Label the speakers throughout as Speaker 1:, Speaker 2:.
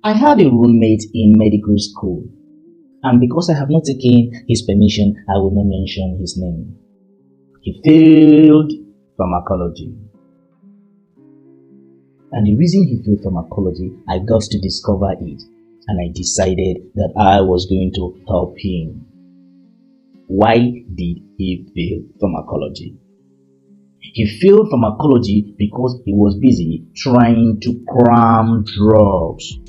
Speaker 1: I had a roommate in medical school, and because I have not taken his permission, I will not mention his name. He failed pharmacology. And the reason he failed pharmacology, I got to discover it, and I decided that I was going to help him. Why did he fail pharmacology? He failed pharmacology because he was busy trying to cram drugs.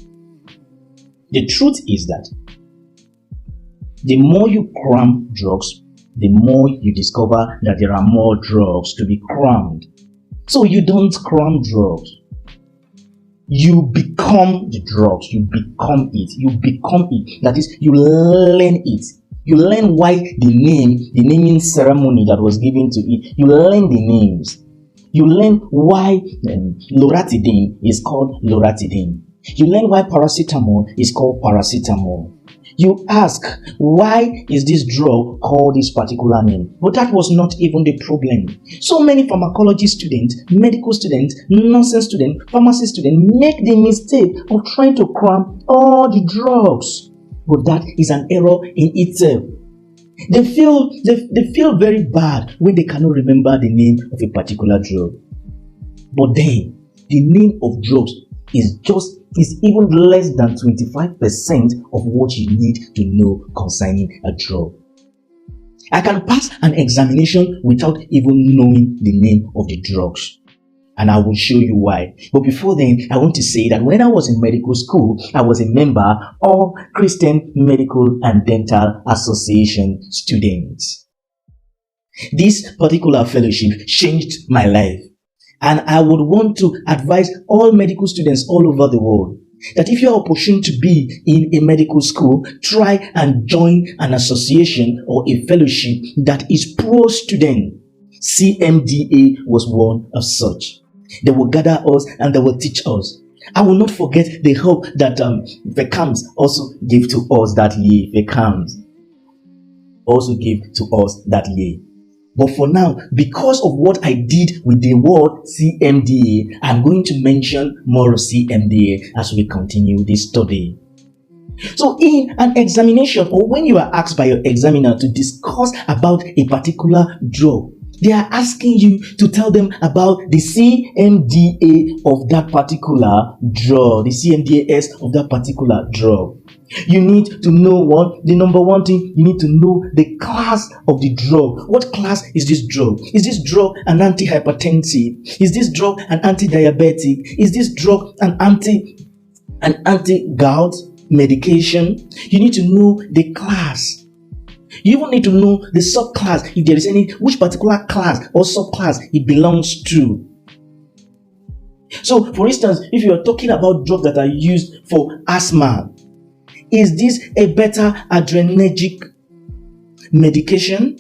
Speaker 1: The truth is that the more you cram drugs, the more you discover that there are more drugs to be crammed. So you don't cram drugs. You become the drugs. You become it. You become it. That is, you learn it. You learn why the naming ceremony that was given to it. You learn the names. You learn why loratadine is called loratadine. You learn why paracetamol is called paracetamol. You ask, why is this drug called this particular name? But that was not even the problem. So many pharmacology students, medical students, nursing students, pharmacy students make the mistake of trying to cram all the drugs. But that is an error in itself. They feel very bad when they cannot remember the name of a particular drug. But then, the name of drugs is even less than 25% of what you need to know concerning a drug. I can pass an examination without even knowing the name of the drugs. And I will show you why. But before then, I want to say that when I was in medical school, I was a member of Christian Medical and Dental Association students. This particular fellowship changed my life. And I would want to advise all medical students all over the world that if you are opportune to be in a medical school, try and join an association or a fellowship that is pro-student. CMDA was one of such. They will gather us and they will teach us. I will not forget the help that VECAMS also gave to us that year. VECAMS also gave to us that year. But for now, because of what I did with the word CMDA, I'm going to mention more of CMDA as we continue this study. So in an examination, or when you are asked by your examiner to discuss about a particular drug, they are asking you to tell them about the CMDA of that particular drug, the CMDAS of that particular drug. You need to know the number one thing, you need to know the class of the drug. What class is this drug? Is this drug an antihypertensive? Is this drug an anti-diabetic? Is this drug an anti-gout medication? You need to know the class. You even need to know the subclass, if there is any, which particular class or subclass it belongs to. So, for instance, if you are talking about drugs that are used for asthma, is this a beta-adrenergic medication?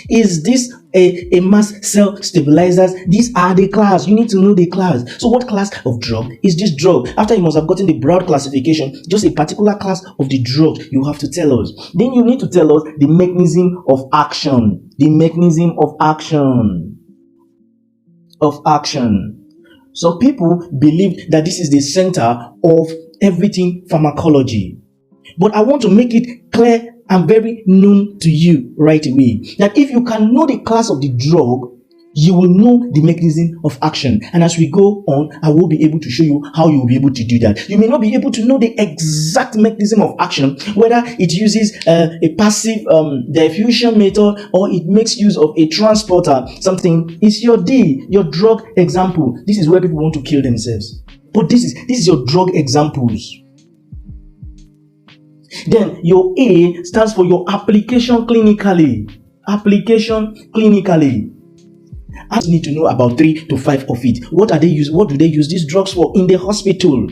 Speaker 1: Is this a mast cell stabilizers? These are the class. You need to know the class. So what class of drug is this drug? After you must have gotten the broad classification, just a particular class of the drug, you have to tell us. Then you need to tell us the mechanism of action. The mechanism of action. So people believe that this is the center of everything pharmacology. But I want to make it clear and very known to you right away that if you can know the class of the drug, you will know the mechanism of action. And as we go on, I will be able to show you how you will be able to do that. You may not be able to know the exact mechanism of action, whether it uses a passive diffusion method or it makes use of a transporter. Something is your drug example. This is where people want to kill themselves. But this is your drug examples. Then your A stands for your application clinically. Application clinically. I need to know about 3 to 5 of it. What do they use these drugs for in the hospital?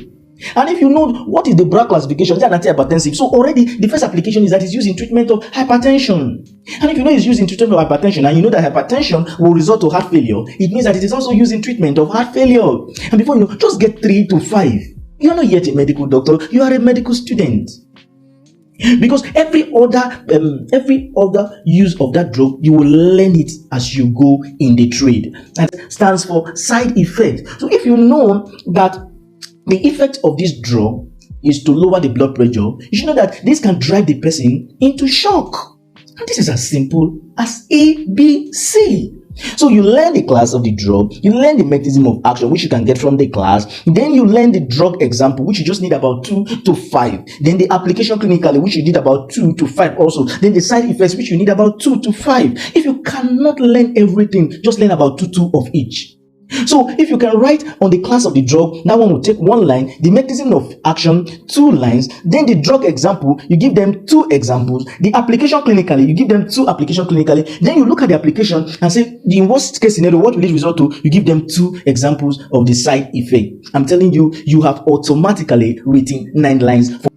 Speaker 1: And if you know what is the broad classification, it's an antihypertensive. So already the first application is that it's used in treatment of hypertension. And if you know it's used in treatment of hypertension, and you know that hypertension will result to heart failure, it means that it is also used in treatment of heart failure. And before you know, just get 3 to 5. You are not yet a medical doctor, you are a medical student. Because every other use of that drug, you will learn it as you go in the trade. That stands for side effect. So if you know that The effect of this drug is to lower the blood pressure. You should know that this can drive the person into shock. And this is as simple as A, B, C. So you learn the class of the drug, you learn the mechanism of action, which you can get from the class. Then you learn the drug example, which you just need about 2 to 5. Then the application clinically, which you need about 2 to 5 also. Then the side effects, which you need about 2 to 5. If you cannot learn everything, just learn about 2 of each. So if you can write on the class of the drug, that one will take 1 line, the mechanism of action 2 lines, then the drug example, you give them 2 examples, the application clinically, you give them 2 application clinically, then you look at the application and say, in worst case scenario, what will it result to? You give them 2 examples of the side effect. I'm telling you, you have automatically written 9 lines for